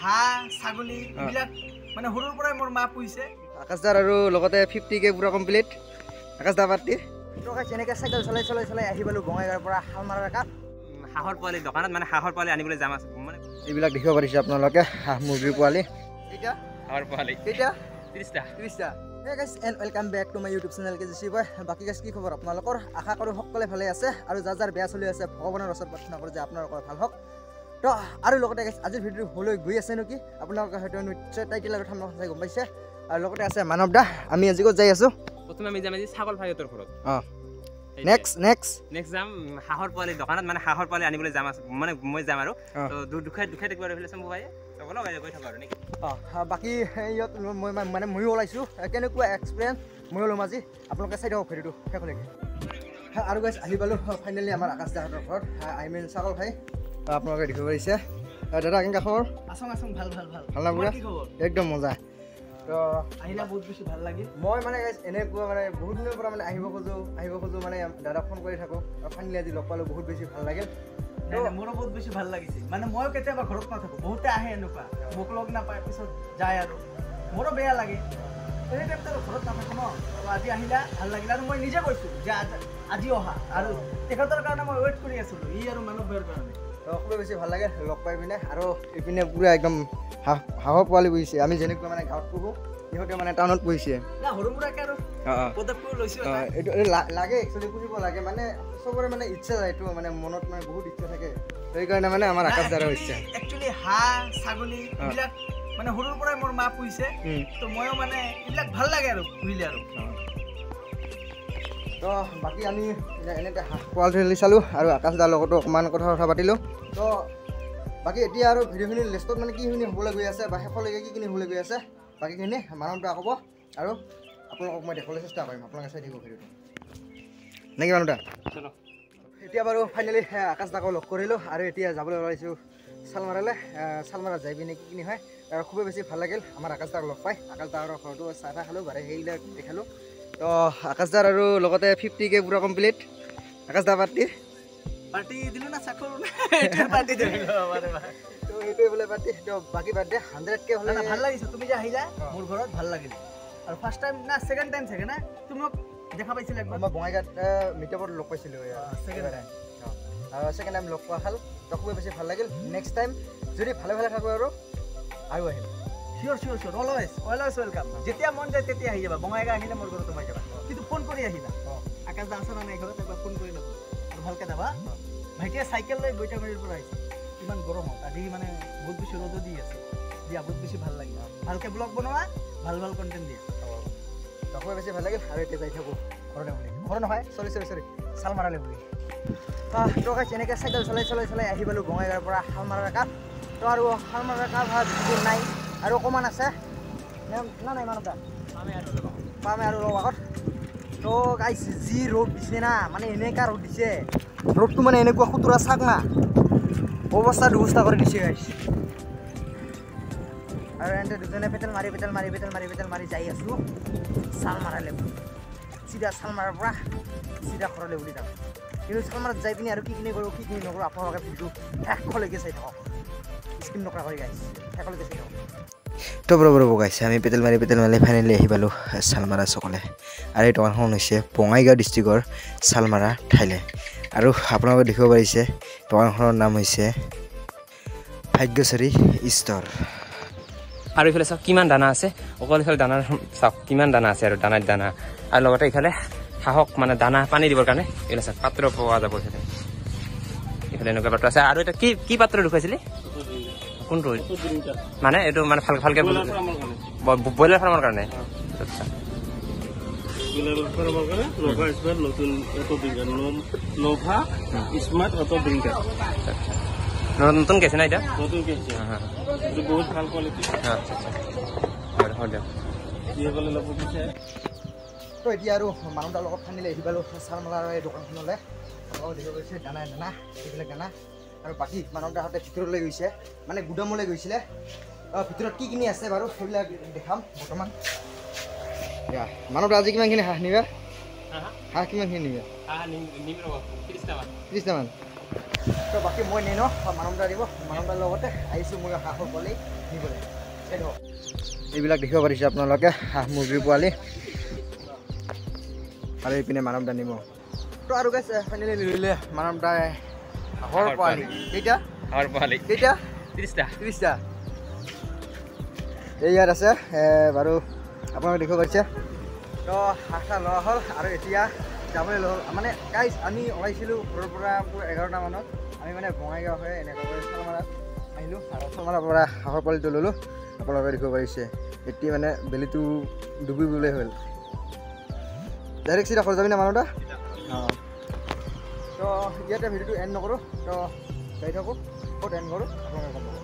হাঁহ ছাগলী এইবিলাক মানে সৰুৰ পৰাই মোৰ মা পুহিছে। আকাশদাৰ আৰু লগতে 50K পুৰা কমপ্লিট আকাশদা পাৰ্টি এনেকৈ চাইকেল চলাই চলাই চলাই আহি পালোঁ বঙাইগাঁৱৰ পৰা শালমাৰাৰ কাপ হাঁহৰ পোৱালি দোকানত মানে হাঁহৰ পোৱালি আনিবলৈ যাম আছে মানে এইবিলাক দেখিব পাৰিছে আপোনালোকে হাঁহ মুৰ্গীৰ পোৱালি এইটা হাঁহৰ পোৱালি কেইটা 30টা Hey guys and welcome back to my YouTube channel KJC Boy বাকি guys কি খবৰ আপোনালোকৰ আশা কৰোঁ সকলোৱে ভালে আছে আৰু যাৰ বেয়া চলি আছে ভগৱানৰ ওচৰত প্ৰাৰ্থনা কৰোঁ যে আপোনালোকৰ ভাল হওক তো আৰু লগতে guys আজিৰ ভিডিঅ হলৈ গৈ আছে নেকি আপোনালোকে হয়তো নিশ্চয় টাইটেল আৰু থাম্বনেল চাই গম পাইছে আৰু লগতে আছে মানৱ দা আমি আজি ক'ত যাই আছো প্ৰথমে আমি যাম আজি ছাগল ভাইহঁতৰ ঘৰত নেক্সট যাম হাঁহৰ পোৱালি দোকানত মানে হাঁহৰ পোৱালি আনিবলৈ যাম আছে মানে মই যাম আৰু তো দুখাই দেখিব আহিলে চাম ভাই চবলো গৈ থাকো আৰু নেকি বাকি ইয়াত মই মানে ময়ো ওলাইছোঁ কেনেকুৱা এক্সপিৰিয়েঞ্চ ময়ো ল'ম আজি আপোনালোকে চাই দিয়ক ভিডিঅ'টো শেষলৈকে আৰু গাইছ আহি পালোঁ ফাইনেলি আমাৰ আকাশ দাহঁতৰ ঘৰত আই মিন ছাগল ভাই আপোনালোকে দেখিব পাৰিছে দাদা কেনেকুৱা খবৰ আছং ভাল না পুৰা একদম মজা তো আহিলে বহুত বেছি ভাল লাগিল মই মানে গাইছ এনেকুৱা মানে বহুত দিনৰ পৰা মানে আহিব খোজোঁ মানে দাদাক ফোন কৰি থাকোঁ আৰু ফাইনেলি আজি লগ পালোঁ বহুত বেছি ভাল লাগিল মোৰো বহুত বেছি ভাল লাগিছে মানে ময়ো কেতিয়াবা ঘৰত নাথাকোঁ বহুতে আহে এনেকুৱা মোক লগ নাপায় পিছত যায় আৰু মোৰো বেয়া লাগে এই টাইমত ঘৰত নাথাকোঁ ন আজি আহিলা ভাল লাগিল আৰু মই নিজে কৈছোঁ যে আজি অহা আৰু তেখেতৰ কাৰণে মই ৱেইট কৰি আছিলোঁ ই আৰু মানৱ ভাইৰ কাৰণে খুবেই বেছি ভাল লাগে লগ পাই পিনে আৰু ইপিনে পুৰা একদম হাঁহৰ পোৱালি পুহিছে আমি যেনেকুৱা মানে গাঁৱত পুহোঁ সিহঁতে মানে টাউনত পুহিছে সৰু মুৰাকে আৰু পদক্ষেপ লৈছোঁ এইটো লাগে একচুৱেলি পুহিব লাগে মানে চবৰে মানে ইচ্ছা যায় এইটো মানে মনত মানে বহুত ইচ্ছা থাকে সেইকাৰণে মানে আমাৰ আকাশ দ্বাৰা হৈছে একচুৱেলি হাঁহ ছাগলী এইবিলাক মানে সৰুৰ পৰাই মোৰ মা পুহিছে তো ময়ো মানে এইবিলাক ভাল লাগে আৰু পুহিলে আৰু তো বাকী আমি এনেকৈ হাঁহ পোৱালি চালোঁ আৰু আকাশ দাৰ লগতো অকণমান কথা পাতিলোঁ তো বাকী এতিয়া আৰু ভিডিঅ'খিনি লিষ্টত মানে কিখিনি হ'বলৈ গৈ আছে বা শেষলৈকে কি হ'বলৈ গৈ আছে বাকীখিনি মানৱদা ক'ব আৰু আপোনালোকক মই দেখুৱাবলৈ চেষ্টা কৰিম আপোনালোকে চাই থাকিব ভিডিঅ'টো নেকি মানৱদা এতিয়া বাৰু ফাইনেলি আকাশ দাকো লগ কৰিলোঁ আৰু এতিয়া যাবলৈ ওলাইছোঁ চালমাৰাত যাই পিনে কি হয় আৰু খুবেই বেছি ভাল লাগিল আমাৰ আকাশ দাক লগ পাই আকাশ দাৰ ঘৰতো চাহ খালোঁ বাৰু সেইবিলাক দেখালোঁ তো আকাশ দাৰ আৰু লগতে 50K পুৰা কমপ্লিট আকাশ দা পাৰ্টি দিলোঁ না চাকৰি পাৰ্টি দিলোঁ তো এইটোৱে বোলে পাৰ্টি তো বাকী বাৰ্থডে 100K হ'লে ভাল লাগিছে তুমি যে আহিলা মোৰ ঘৰত ভাল লাগিল আৰু ফাৰ্ষ্ট টাইম না ছেকেণ্ড টাইম চাগে না তুমি মোক দেখা পাইছিলা একবাৰ মই বঙাইগাঁৱত মিটআপত লগ পাইছিলোঁ ছেকেণ্ড টাইম লগ পোৱা খাল তো খুবেই বেছি ভাল লাগিল নেক্সট টাইম যদি ভালে থাকোঁ আৰু আহিম চিয়'ৰ অলৱেজ ৱেলকাম যেতিয়া মন যায় তেতিয়া আহি যাবা বঙাইগাঁও আহিলে মোৰ ঘৰত সোমাই যাবা কিন্তু ফোন কৰি আহিবা আকাশ দা আছে না নাই ঘৰত একবাৰ ফোন কৰি ল'ব আৰু ভালকৈ যাবা ভাইটিয়ে চাইকেল লৈ গৈটামাৰীৰ পৰা আহিছে ইমান গৰম হওক আজি মানে বহুত বেছি ৰ'দো দি আছে দিয়া বহুত বেছি ভাল লাগিল ভালকৈ ব্লগ বনোৱা ভাল কণ্টেণ্ট দিয়া খুবেই বেছি ভাল লাগিল আৰু এতিয়া যাই থাকোঁ ঘৰলৈ বুলি ঘৰ নহয় চৰি শালমাৰালৈ বুলি তো গাইছ এনেকৈ চাইকেল চলাই আহি পালোঁ বঙাইগাঁৱৰ পৰা শালমাৰাৰ কাপ তো আৰু শালমাৰাৰ কাপ নাই আৰু অকণমান আছে নাই মানৱদা পামে আৰু ৰ'ব আগত তো গাইছ যি ৰ'দ দিছে না মানে এনেকুৱা ৰ'দ দিছে ৰ'দটো মানে এনেকুৱা খুতুৰা চাক না অৱস্থা দুৱস্থা কৰি দিছে গাইছ আৰু এনেকৈ দুজনে পেটেল মাৰি যাই আছোঁ শালমাৰালৈ চিধা শালমাৰাৰ পৰা চিধা ঘৰলৈ বুলি যাওঁ কিন্তু শালমাৰাত যাই পিনে আৰু কি কৰোঁ কি নকৰোঁ আপোনালোকে ভিডিঅ'টো শেষলৈকে চাই থাকক স্কিপ নকৰা কৰি গাইছ শেষলৈকে চাই থাকক তো ৰ'ব গাইছে আমি পেটেল মাৰি ফাইনেলি আহি পালোঁ শালমাৰা চকলে আৰু এই দোকানখন হৈছে বঙাইগাঁও ডিষ্ট্ৰিক্টৰ শালমাৰা ঠাইলৈ আৰু আপোনালোকে দেখিব পাৰিছে দোকানখনৰ নাম হৈছে ভাগ্যশ্ৰী ষ্ট'ৰ আৰু এইফালে চাওক কিমান দানা আছে অকল এইফালে দানাৰ চাওক কিমান দানা আছে আৰু দানা আৰু লগতে এইফালে হাঁহক মানে দানা পানী দিবৰ কাৰণে এইফালে চাওক পাত্ৰ পোৱা যাব এইফালে এনেকুৱা পাত্ৰ আছে আৰু এটা কি পাত্ৰ দেখুৱাইছিলে কোনটো মানে এইটো মানে ভালকৈ ব্ৰইলাৰ ফাৰ্মৰ কাৰণে আচ্ছা নতুন কেছে না এটা বহুত ভাল কোৱালিটি তো এতিয়া আৰু মানৱদাৰ লগত ফাইনেলি আহি পালোঁ শালমাৰাৰ এই দোকানখনলৈ দেখিব গৈছে দানা এইবিলাক দানা আৰু বাকী মানৱদাহঁতে ভিতৰলৈ গৈছে মানে গুদামলৈ গৈছিলে ভিতৰত কি আছে বাৰু সেইবিলাক দেখাম বৰ্তমান মানৱদা আজি কিমানখিনি হাঁহ নিবা হাঁহ কিমানখিনি নিবা 30টামান তো বাকী মই নিনো মানৱদা দিব মানৱদাৰ লগতে আহিছোঁ মই হাঁহৰ পোৱালি নিবলৈ এইবিলাক দেখিব পাৰিছে আপোনালোকে হাঁহ মুৰ্গীৰ পোৱালি আৰু এইপিনে মানৱদা নিব তো আৰু গাইছ ফাইনেলি নিলে মানৱদাই হাঁহৰ পোৱালি কেইটা হাঁহৰ পোৱালি কেইটা 30টা এই ইয়াত আছে বাৰু আপোনালোকে দেখিব পাৰিছে তো হাঁহটা লোৱা হ'ল আৰু এতিয়া যাবলৈ হ'ল মানে গাইজ আমি ওলাইছিলোঁ ঘৰৰ পৰা পুৰা 11টা মানত আমি মানে বঙাইগাঁও হৈ এনেকৈ চালমাৰাত আহিলোঁ আৰু চালমাৰাৰ পৰা হাঁহৰ পোৱালিটো ল'লোঁ আপোনালোকে দেখিব পাৰিছে এতিয়া মানে বেলিটো ডুবিবলৈ হ'ল ডাইৰেক্ট চিধা ঘৰ যাবি না মানুহটা অঁ তো ইয়াতে ভিডিঅ'টো এণ্ড নকৰোঁ তো যাই থাকোঁ ক'ত এণ্ড কৰোঁ আপোনালোকে গম পাব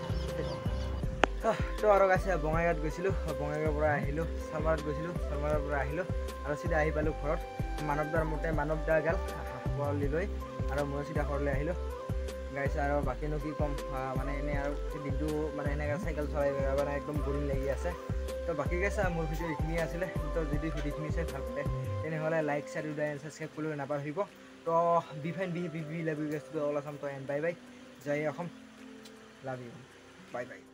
তো আৰু গাইছে বঙাইগাঁৱত গৈছিলোঁ বঙাইগাঁৱৰ পৰা আহিলোঁ চালমাৰাত গৈছিলোঁ চালমাৰাৰ পৰা আহিলোঁ আৰু চিধা আহি পালোঁ ঘৰত মানৱদাৰ মতে মানৱদা গাল পোৱালি লৈ আৰু মই চিধা ঘৰলৈ আহিলোঁ গাইছে আৰু বাকীনো কি ক'ম মানে এনেই আৰু দিনটো মানে এনেকৈ চাইকেল চলাই মানে একদম বৰিং লাগি আছে তো বাকী গাইছে মোৰ ভিডিঅ' এইখিনিয়ে আছিলে তো যদি ভিডিঅ'খিনি চাই ভাল পায় তেনেহ'লে লাইক শ্বেয়াৰ এণ্ড ছাবস্ক্ৰাইব কৰিবলৈ নাপাহৰিব তো be fine be love you guys to all Assam তো এণ্ড বাই বাই জয় অসম লাভ ইউ বাই বাই